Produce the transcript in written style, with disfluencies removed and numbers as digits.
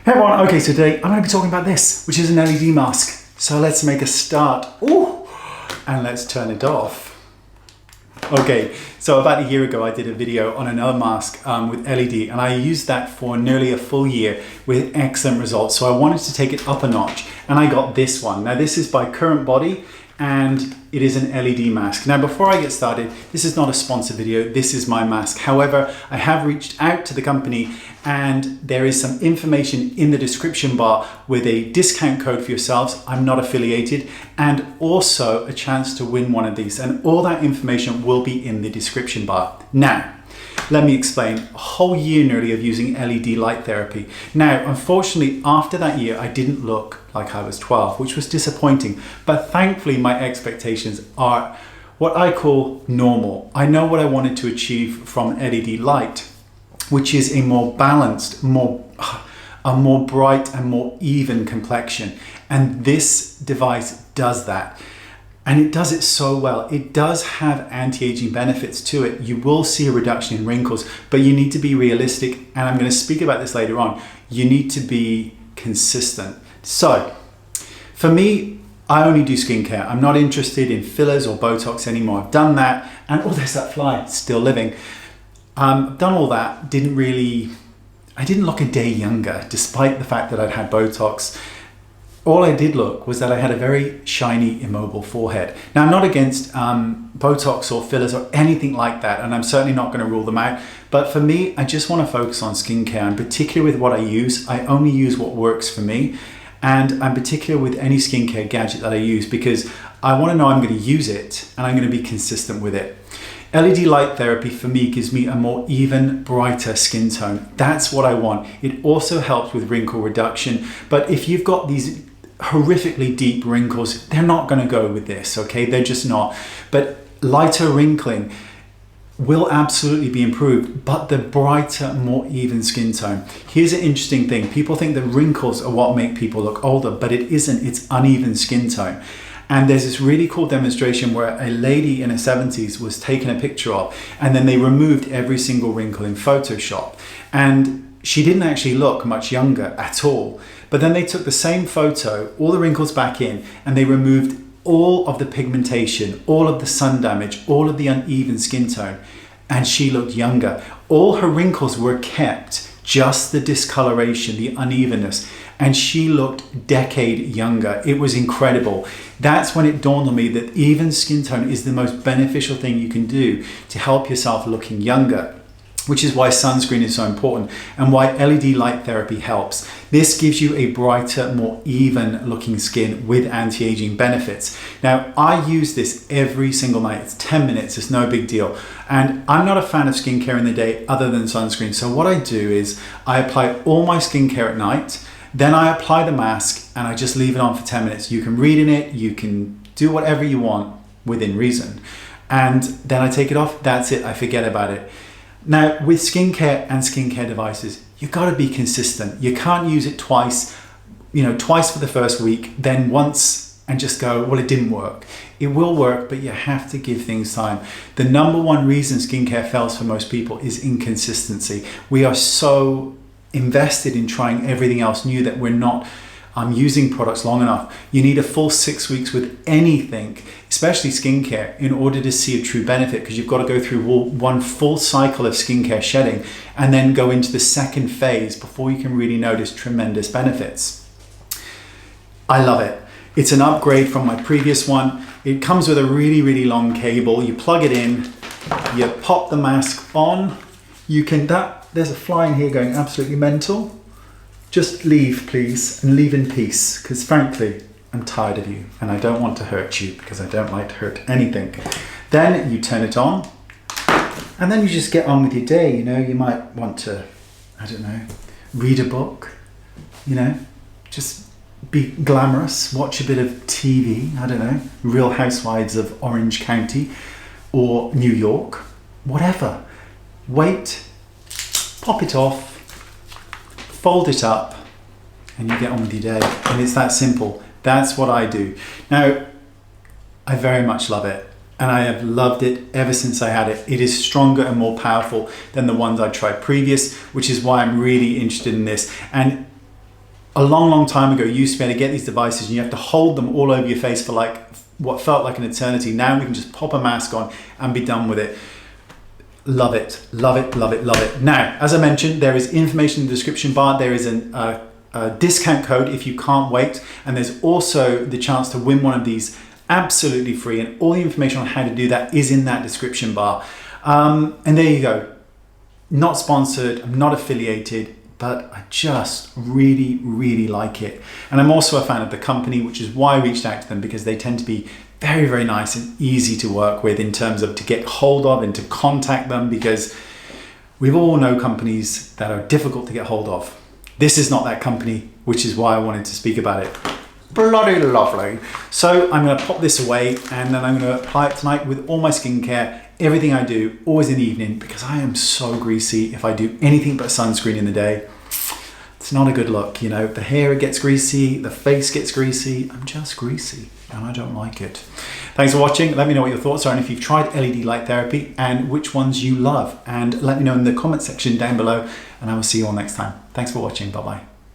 Hey everyone, okay, so today I'm going to be talking about this, which is an LED mask. So let's make a start. Ooh, and let's turn it off. Okay, so about a year ago I did a video on another mask with LED, and I used that for nearly a full year with excellent results. So I wanted to take it up a notch, and I got this one. Now this is by Current Body, and it is an LED mask. Now before I get started, this is not a sponsored video, this is my mask. However, I have reached out to the company and there is some information in the description bar with a discount code for yourselves. I'm not affiliated, and also a chance to win one of these, and all that information will be in the description bar. Now, let me explain. A whole year nearly of using LED light therapy. Now, unfortunately, after that year, I didn't look like I was 12, which was disappointing. But thankfully, my expectations are what I call normal. I know what I wanted to achieve from LED light, which is a more balanced, a more bright and more even complexion. And this device does that. And it does it so well. It does have anti-aging benefits to it. You will see a reduction in wrinkles, but you need to be realistic. And I'm going to speak about this later on. You need to be consistent. So for me, I only do skincare. I'm not interested in fillers or Botox anymore. I've done that. And oh, there's that fly still living. I've done all that. I didn't look a day younger, despite the fact that I'd had Botox. All I did look was that I had a very shiny, immobile forehead. Now, I'm not against Botox or fillers or anything like that, and I'm certainly not going to rule them out. But for me, I just want to focus on skincare, and particularly with what I use. I only use what works for me, and I'm particular with any skincare gadget that I use because I want to know I'm going to use it and I'm going to be consistent with it. LED light therapy for me gives me a more even, brighter skin tone. That's what I want. It also helps with wrinkle reduction, but if you've got these horrifically deep wrinkles, they're not going to go with this, okay? They're just not. But lighter wrinkling will absolutely be improved, but the brighter, more even skin tone. Here's an interesting thing. People think that wrinkles are what make people look older, but it isn't. It's uneven skin tone. And there's this really cool demonstration where a lady in her 70s was taken a picture of, and then they removed every single wrinkle in Photoshop. And she didn't actually look much younger at all. But then they took the same photo, all the wrinkles back in, and they removed all of the pigmentation, all of the sun damage, all of the uneven skin tone, and she looked younger. All her wrinkles were kept, just the discoloration, the unevenness, and she looked a decade younger. It was incredible. That's when it dawned on me that even skin tone is the most beneficial thing you can do to help yourself looking younger, which is why sunscreen is so important and why LED light therapy helps. This gives you a brighter, more even looking skin with anti-aging benefits. Now, I use this every single night. It's 10 minutes, it's no big deal. And I'm not a fan of skincare in the day other than sunscreen. So what I do is I apply all my skincare at night, then I apply the mask and I just leave it on for 10 minutes. You can read in it, you can do whatever you want within reason. And then I take it off, that's it, I forget about it. Now, with skincare and skincare devices, you've got to be consistent. You can't use it twice for the first week, then once and just go, well, it didn't work. It will work, but you have to give things time. The number one reason skincare fails for most people is inconsistency. We are so invested in trying everything else new that we're not using products long enough. You need a full 6 weeks with anything, especially skincare, in order to see a true benefit, because you've got to go through one full cycle of skincare shedding and then go into the second phase before you can really notice tremendous benefits. I love it. It's an upgrade from my previous one. It comes with a really, really long cable. You plug it in, you pop the mask on. There's a fly in here going absolutely mental. Just leave, please, and leave in peace, because frankly, I'm tired of you and I don't want to hurt you because I don't like to hurt anything. Then you turn it on and then you just get on with your day. You might want to, read a book, just be glamorous, watch a bit of TV, Real Housewives of Orange County or New York, whatever. Wait, pop it off, fold it up, and you get on with your day. And it's that simple. That's what I do. Now, I very much love it. and I have loved it ever since I had it. It is stronger and more powerful than the ones I tried previous, which is why I'm really interested in this. And a long time ago, you used to be able to get these devices and you have to hold them all over your face for like what felt like an eternity. Now we can just pop a mask on and be done with it. Love it, love it, love it, love it. Now, as I mentioned, there is information in the description bar. There is a discount code if you can't wait. And there's also the chance to win one of these absolutely free. And all the information on how to do that is in that description bar. And there you go. Not sponsored, I'm not affiliated, but I just really like it. And I'm also a fan of the company, which is why I reached out to them, because they tend to be very nice and easy to work with in terms of to get hold of and to contact them, because we all know companies that are difficult to get hold of. This is not that company, which is why I wanted to speak about it. Bloody lovely. So I'm gonna pop this away and then I'm gonna apply it tonight with all my skincare, everything I do, always in the evening, because I am so greasy. If I do anything but sunscreen in the day, it's not a good look. You know, the hair gets greasy, the face gets greasy. I'm just greasy and I don't like it. Thanks for watching. Let me know what your thoughts are and if you've tried LED light therapy and which ones you love. And let me know in the comment section down below and I will see you all next time. Thanks for watching. Bye-bye.